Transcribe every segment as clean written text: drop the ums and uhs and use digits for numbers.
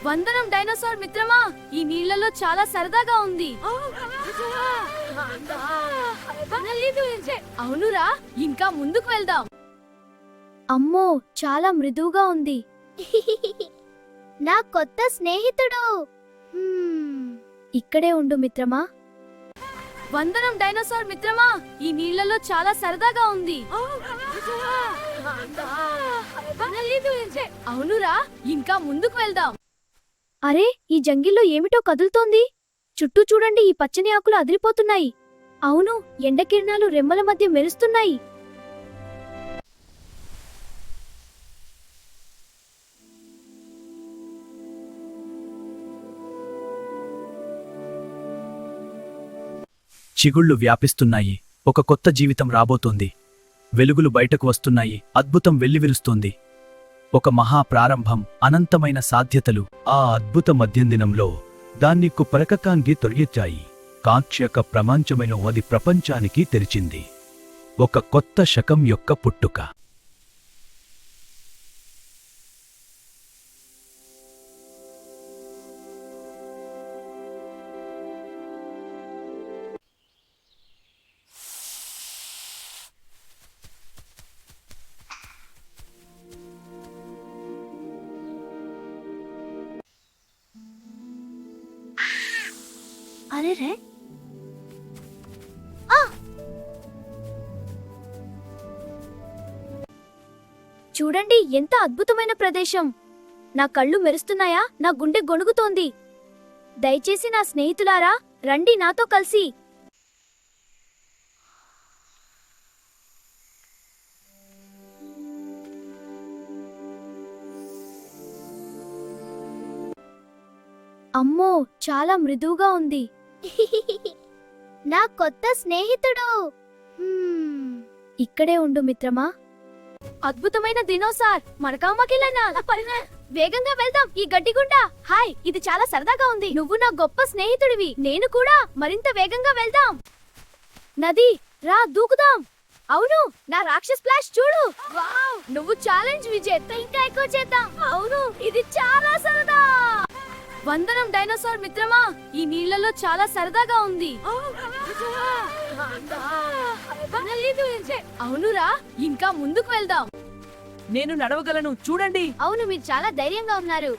వందనం డైనోసార్ మిత్రమా, ఈ నీళ్లలో చాలా సరదాగా ఉంది. అవునురా, ఇంకా ముందుకు వెళ్దాం. అమ్మో, చాలా మృదువుగా ఉంది. నా కొత్త స్నేహితుడు. ఇక్కడే ఉండు మిత్రమా. వందనం డైనోసార్ మిత్రమా, ఈ నీళ్లలో చాలా సరదాగా ఉంది. అవునురా, ఇంకా ముందుకు వెళ్దాం. అరే, ఈ జంగిల్లో ఏమిటో కదులుతోంది. చుట్టూ చూడండి, ఈ పచ్చని ఆకులు అదిరిపోతున్నాయి. అవును, ఎండకిరణాలు రెమ్మల మధ్య మెరుస్తున్నాయి. చిగుళ్ళు వ్యాపిస్తున్నాయి. ఒక కొత్త జీవితం రాబోతోంది. వెలుగులు బయటకు వస్తున్నాయి. అద్భుతం వెల్లివిరుస్తోంది. ఒక మహా ప్రారంభం, అనంతమైన సాధ్యతలు. ఆ అద్భుత మధ్యందినంలో దాన్ని కుపరకకాంగి తొలగించాయి. కాంక్షక ప్రపంచమైన అది ప్రపంచానికి తెరిచింది. ఒక కొత్త శకం యొక్క పుట్టుక. అరే రే, చూడండి, ఎంత అద్భుతమైన ప్రదేశం. నా కళ్ళు మెరుస్తున్నాయా? నా గుండె గొణుగుతోంది. దయచేసి నా స్నేహితులారా, రండి నాతో కలిసి. అమ్మో, చాలా మృదువుగా ఉంది. నా కొత్త స్నేహితుడు. ఇక్కడే ఉండు మిత్రమా. అద్భుతమైన దినోసార్, మనకామకిలనా వేగంగా వెళ్దాం ఈ గడ్డిగుండా. హాయ్, ఇది చాలా సరదాగా ఉంది. నువ్వు నా గొప్ప స్నేహితుడివి. నేను కూడా మరింత వేగంగా వెళ్దాం. నది, రా దూకుదాం. అవును, నా రాక్షస్ స్ప్లాష్ చూడు. వావ్, నువ్వు ఛాలెంజ్ విజేత. ఇంకా ఎక్కువ చేద్దాం. అవును, ఇది చాలా సరదా. వందనం డైనోసార్ మిత్రమా, ఈ నీళ్లలో చాలా సరదాగా ఉంది. అవునురా, ఇంకా ముందుకు వెళ్దాం. నేను నడవగలను, చూడండి. అవును, మీరు చాలా ధైర్యంగా ఉన్నారు.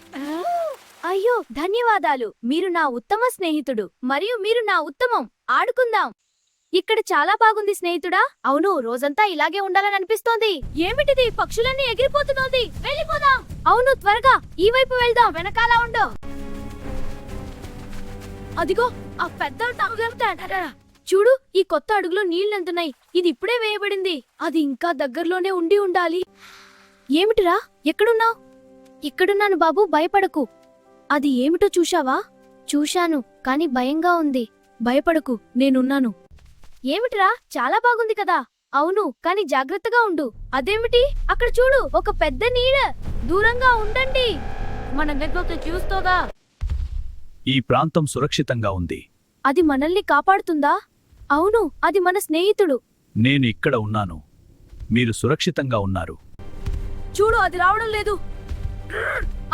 అయ్యో, ధన్యవాదాలు. మీరు నా ఉత్తమ స్నేహితుడు మరియు మీరు నా ఉత్తమం. ఆడుకుందాం. ఇక్కడ చాలా బాగుంది స్నేహితుడా. అవును, రోజంతా ఇలాగే ఉండాలని అనిపిస్తోంది. ఏమిటిది? పక్షులన్నీ ఎగిరిపోతున్నది. వెళ్ళిపోదాం. అవును, త్వరగా ఈ వైపు వెళ్దాం. వెనకాల ఉండు. అదిగో, ఆ పెద్ద చూడు, ఈ కొత్త అడుగులో నీళ్లెంతున్నాయి. ఇది ఇప్పుడే వేయబడింది. అది ఇంకా దగ్గరలోనే ఉండి ఉండాలి. ఏమిటిరా, ఎక్కడున్నావు? ఇక్కడున్నాను బాబు, భయపడకు. అది ఏమిటో చూశావా? చూశాను, కాని భయంగా ఉంది. భయపడకు, నేనున్నాను. ఏమిటిరా, చాలా బాగుంది కదా. అవును, కాని జాగ్రత్తగా ఉండు. అదేమిటి? అక్కడ చూడు, ఒక పెద్ద నీడ. దూరంగా ఉండండి. మన నెట్వర్క్ చూస్తోగా. ఈ ప్రాంతం సురక్షితంగా ఉంది. అది మనల్ని కాపాడుతుందా? అవును, అది మన స్నేహితుడు. నేను ఇక్కడ ఉన్నాను. మీరు సురక్షితంగా ఉన్నారు. చూడు, అది రావడం లేదు.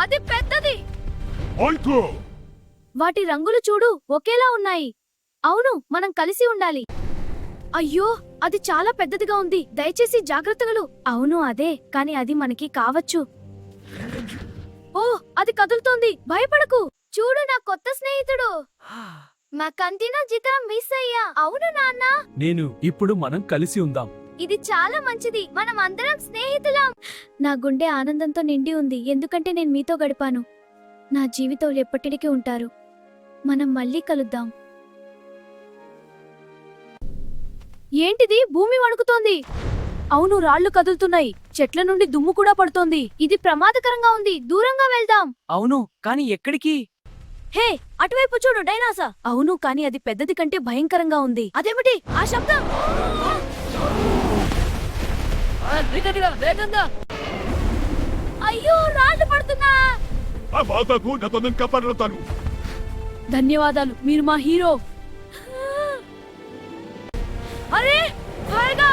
అది పెద్దది. వాటి రంగులు చూడు, ఒకేలా ఉన్నాయి. అవును, మనం కలిసి ఉండాలి. అయ్యో, అది చాలా పెద్దదిగా ఉంది. దయచేసి జాగ్రత్తలు. అవును, అదే, కాని అది మనకి కావచ్చు. ఓ, అది కదులుతోంది. భయపడకు. చూడు, నా కొత్త స్నేహితుడు. మా కంటిన జీతం మిస్ అయ్యా. అవును నాన్న. ఇప్పుడు మనం కలిసి ఉందాం. ఇది చాలా మంచిది. మనం అందరం స్నేహితులం. నా గుండె ఆనందంతో నిండి ఉంది, ఎందుకంటే నేను మీతో గడిపాను. నా జీవితంలో ఎప్పటికీ ఉంటారు. మనం మళ్ళీ కలుద్దాం. ఏంటిది? భూమి వణుకుతోంది. అవును, రాళ్లు కదులుతున్నాయి. చెట్ల నుండి దుమ్ము కూడా పడుతోంది. ఇది ప్రమాదకరంగా ఉంది. దూరంగా వెళ్దాం. అవును, కాని ఎక్కడికి? హే, అటువైపు చూడు, డైనాసా. అవును, కాని అది పెద్దది కంటే భయంకరంగా ఉంది. అదేమిటి ఆ శబ్దం? అయ్యో, రాళ్ళు పడుతున్నా. ధన్యవాదాలు, మీరు మా హీరో. అరే, త్వరగా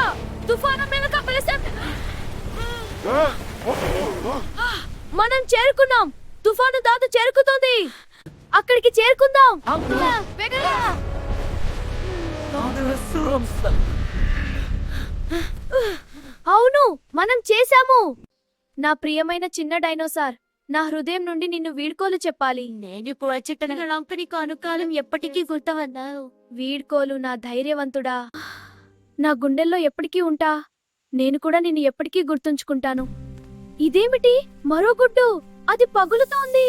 తుఫాను మీద కప్పలేసాం. మనం చేరుకున్నాం. తుఫాను దాత చేరుకుతోంది. అక్కడికి చేరుకుందాం. వేగంగా. అవును, మనం చేశాము. నా ప్రియమైన చిన్న డైనోసార్, నా హృదయం నుండి నిన్ను వీడ్కోలు చెప్పాలి. నేను నీకు అనుకాలం ఎప్పటికీ గుర్తవన్నావు. వీడ్కోలు నా ధైర్యవంతుడా. నా గుండెల్లో ఎప్పటికీ ఉంటా. నేను కూడా నిన్ను ఎప్పటికీ గుర్తుంచుకుంటాను. ఇదేమిటి? మరో గుడ్డు. అది పగులుతోంది.